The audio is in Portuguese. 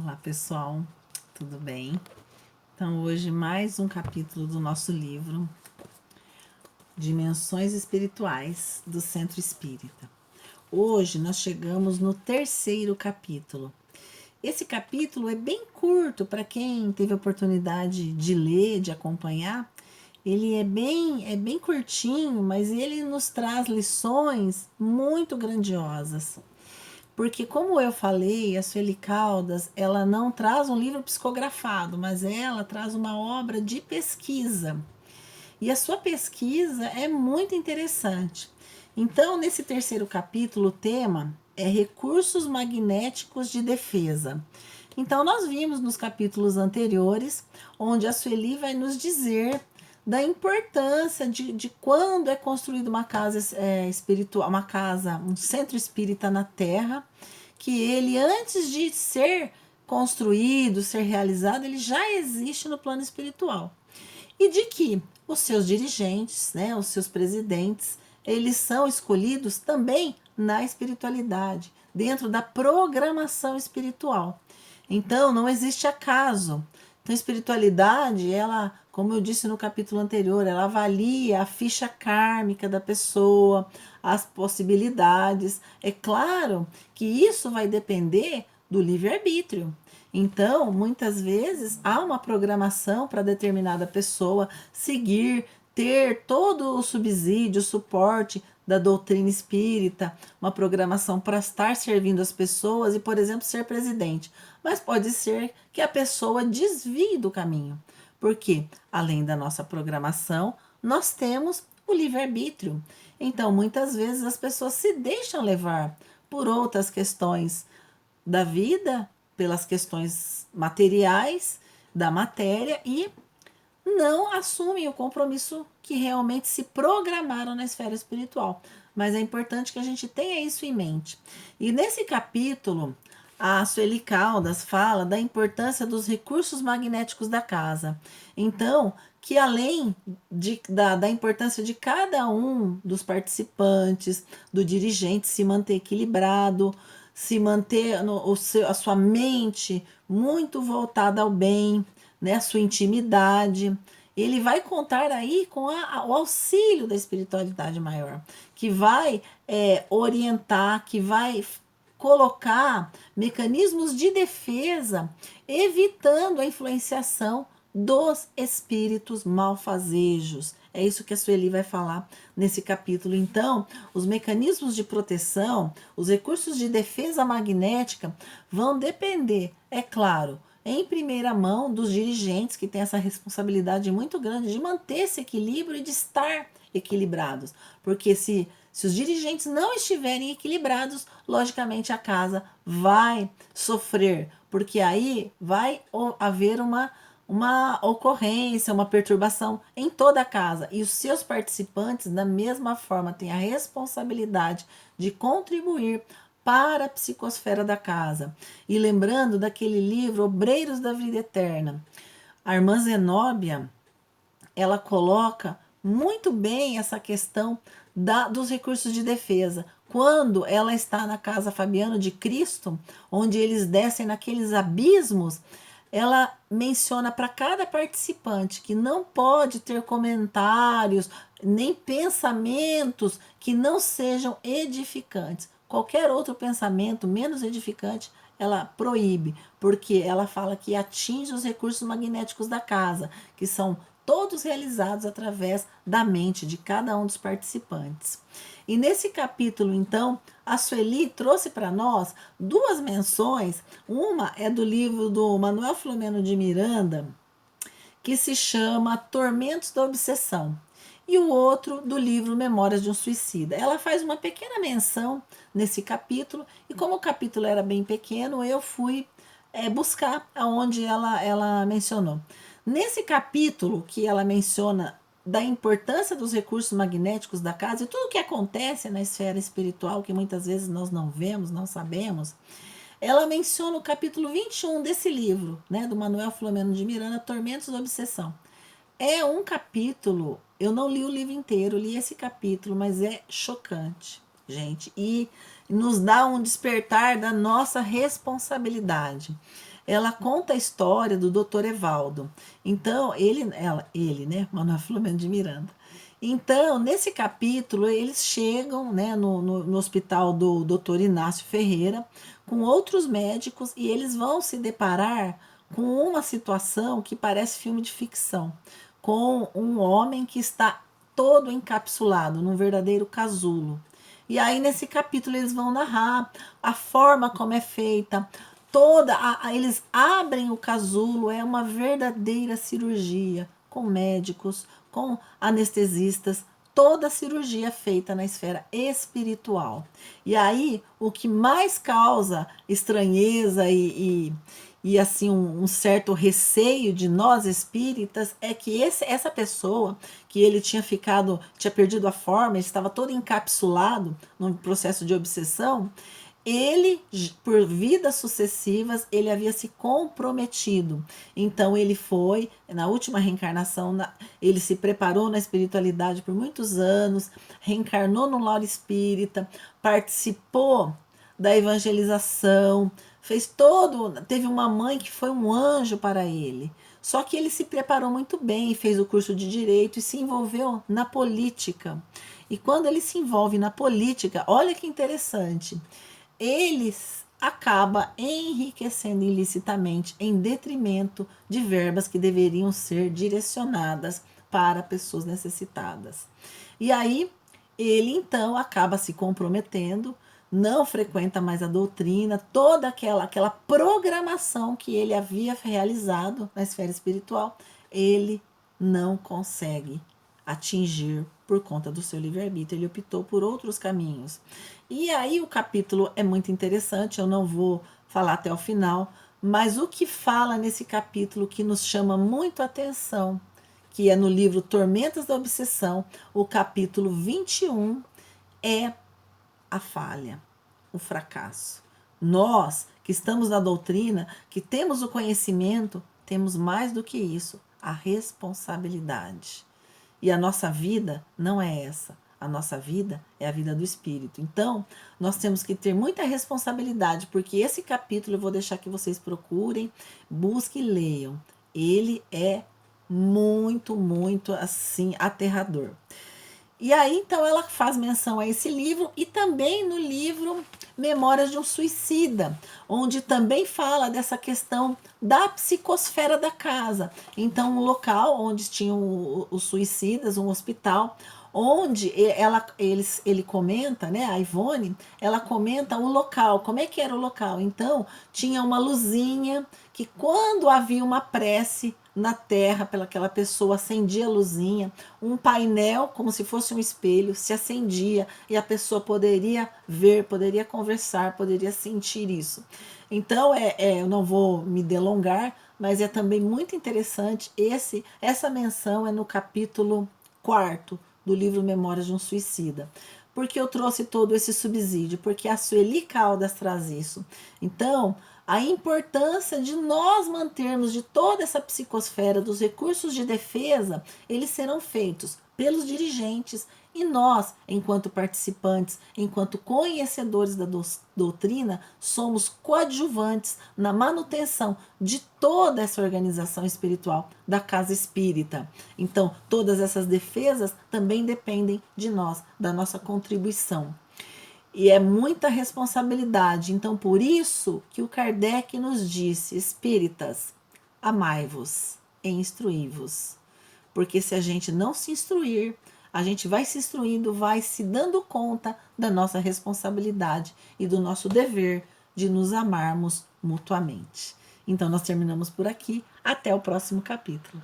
Olá pessoal, tudo bem? Então hoje mais um capítulo do nosso livro Dimensões Espirituais do Centro Espírita. Hoje nós chegamos no terceiro capítulo. Esse capítulo é bem curto para quem teve a oportunidade de ler, de acompanhar. Ele é bem curtinho, mas ele nos traz lições muito grandiosas. Porque, como eu falei, a Sueli Caldas, ela não traz um livro psicografado, mas ela traz uma obra de pesquisa. E a sua pesquisa é muito interessante. Então, nesse terceiro capítulo, o tema é recursos magnéticos de defesa. Então, nós vimos nos capítulos anteriores, onde a Sueli vai nos dizer da importância de quando é construída uma casa espiritual, uma casa, um centro espírita na Terra, que ele, antes de ser construído, ser realizado, ele já existe no plano espiritual. E de que os seus dirigentes, né, os seus presidentes, eles são escolhidos também na espiritualidade, dentro da programação espiritual. Então, não existe acaso. Então, a espiritualidade, ela, como eu disse no capítulo anterior, ela avalia a ficha kármica da pessoa, as possibilidades. É claro que isso vai depender do livre-arbítrio. Então, muitas vezes há uma programação para determinada pessoa seguir, ter todo o subsídio, o suporte da doutrina espírita, uma programação para estar servindo as pessoas e, por exemplo, ser presidente. Mas pode ser que a pessoa desvie do caminho, porque além da nossa programação, nós temos o livre-arbítrio. Então, muitas vezes as pessoas se deixam levar por outras questões da vida, pelas questões materiais da matéria e não assumem o compromisso que realmente se programaram na esfera espiritual. Mas é importante que a gente tenha isso em mente. E nesse capítulo, a Sueli Caldas fala da importância dos recursos magnéticos da casa. Então, que além da importância de cada um dos participantes, do dirigente se manter equilibrado, se manter a sua mente muito voltada ao bem, né, a sua intimidade. Ele vai contar aí com o auxílio da espiritualidade maior, que vai orientar, que vai colocar mecanismos de defesa, evitando a influenciação dos espíritos malfazejos. É isso que a Sueli vai falar nesse capítulo. Então, os mecanismos de proteção, os recursos de defesa magnética vão depender, é claro, em primeira mão dos dirigentes, que têm essa responsabilidade muito grande de manter esse equilíbrio e de estar equilibrados. Porque se os dirigentes não estiverem equilibrados, logicamente a casa vai sofrer, porque aí vai haver uma ocorrência, uma perturbação em toda a casa. E os seus participantes, da mesma forma, têm a responsabilidade de contribuir para a psicosfera da casa. E lembrando daquele livro Obreiros da Vida Eterna, a irmã Zenóbia, ela coloca muito bem essa questão dos recursos de defesa. Quando ela está na casa Fabiano de Cristo, onde eles descem naqueles abismos, ela menciona para cada participante que não pode ter comentários nem pensamentos que não sejam edificantes. Qualquer outro pensamento menos edificante ela proíbe, porque ela fala que atinge os recursos magnéticos da casa, que são todos realizados através da mente de cada um dos participantes. E nesse capítulo, então, a Sueli trouxe para nós duas menções. Uma é do livro do Manuel Filomeno de Miranda, que se chama Tormentos da Obsessão, e o outro do livro Memórias de um Suicida. Ela faz uma pequena menção nesse capítulo, e como o capítulo era bem pequeno, eu fui buscar aonde ela mencionou. Nesse capítulo que ela menciona da importância dos recursos magnéticos da casa e tudo que acontece na esfera espiritual, que muitas vezes nós não vemos, não sabemos, ela menciona o capítulo 21 desse livro, né, do Manuel Filomeno de Miranda, Tormentos da Obsessão. É um capítulo, eu não li o livro inteiro, li esse capítulo, mas é chocante, gente, e nos dá um despertar da nossa responsabilidade. ela conta a história do Dr. Evaldo. Então, ele, né, Manuel Filomeno de Miranda. Então, nesse capítulo, eles chegam, né, no hospital do Dr. Inácio Ferreira com outros médicos e eles vão se deparar com uma situação que parece filme de ficção, com um homem que está todo encapsulado num verdadeiro casulo. E aí, nesse capítulo, eles vão narrar a forma como é feita, eles abrem o casulo, é uma verdadeira cirurgia, com médicos, com anestesistas, toda a cirurgia feita na esfera espiritual. E aí, o que mais causa estranheza e assim um certo receio de nós espíritas é que essa pessoa que ele tinha perdido a forma, ele estava todo encapsulado num processo de obsessão, ele, por vidas sucessivas, ele havia se comprometido. Então ele foi, na última reencarnação, ele se preparou na espiritualidade por muitos anos, reencarnou no lar espírita, participou da evangelização, teve uma mãe que foi um anjo para ele. Só que ele se preparou muito bem, fez o curso de direito e se envolveu na política. E quando ele se envolve na política, olha que interessante, ele acaba enriquecendo ilicitamente em detrimento de verbas que deveriam ser direcionadas para pessoas necessitadas. E aí ele então acaba se comprometendo, não frequenta mais a doutrina, toda aquela programação que ele havia realizado na esfera espiritual, ele não consegue atingir por conta do seu livre-arbítrio. Ele optou por outros caminhos. E aí o capítulo é muito interessante, eu não vou falar até o final, mas o que fala nesse capítulo que nos chama muito a atenção, que é no livro Tormentas da Obsessão, o capítulo 21, é a falha, o fracasso. Nós, que estamos na doutrina, que temos o conhecimento, temos mais do que isso, a responsabilidade. E a nossa vida não é essa. A nossa vida é a vida do espírito. Então, nós temos que ter muita responsabilidade, porque esse capítulo eu vou deixar que vocês procurem, busquem e leiam. Ele é muito, muito assim aterrador. E aí, então, ela faz menção a esse livro e também no livro Memórias de um Suicida, onde também fala dessa questão da psicosfera da casa. Então, um local onde tinham os suicidas, um hospital, onde ele comenta, né, a Ivone, ela comenta o local, como é que era o local. Então, tinha uma luzinha que quando havia uma prece na terra pelaquela pessoa, acendia a luzinha, um painel como se fosse um espelho, se acendia e a pessoa poderia ver, poderia conversar, poderia sentir isso. Então, eu não vou me delongar, mas é também muito interessante, essa menção é no capítulo 4º do livro Memórias de um Suicida. Porque eu trouxe todo esse subsídio? Porque a Sueli Caldas traz isso. Então, a importância de nós mantermos de toda essa psicosfera, dos recursos de defesa, eles serão feitos pelos dirigentes e nós, enquanto participantes, enquanto conhecedores da doutrina, somos coadjuvantes na manutenção de toda essa organização espiritual da casa espírita. Então, todas essas defesas também dependem de nós, da nossa contribuição. E é muita responsabilidade. Então, por isso que o Kardec nos disse, espíritas, amai-vos e instruí-vos. Porque se a gente não se instruir, a gente vai se instruindo, vai se dando conta da nossa responsabilidade e do nosso dever de nos amarmos mutuamente. Então, nós terminamos por aqui. Até o próximo capítulo.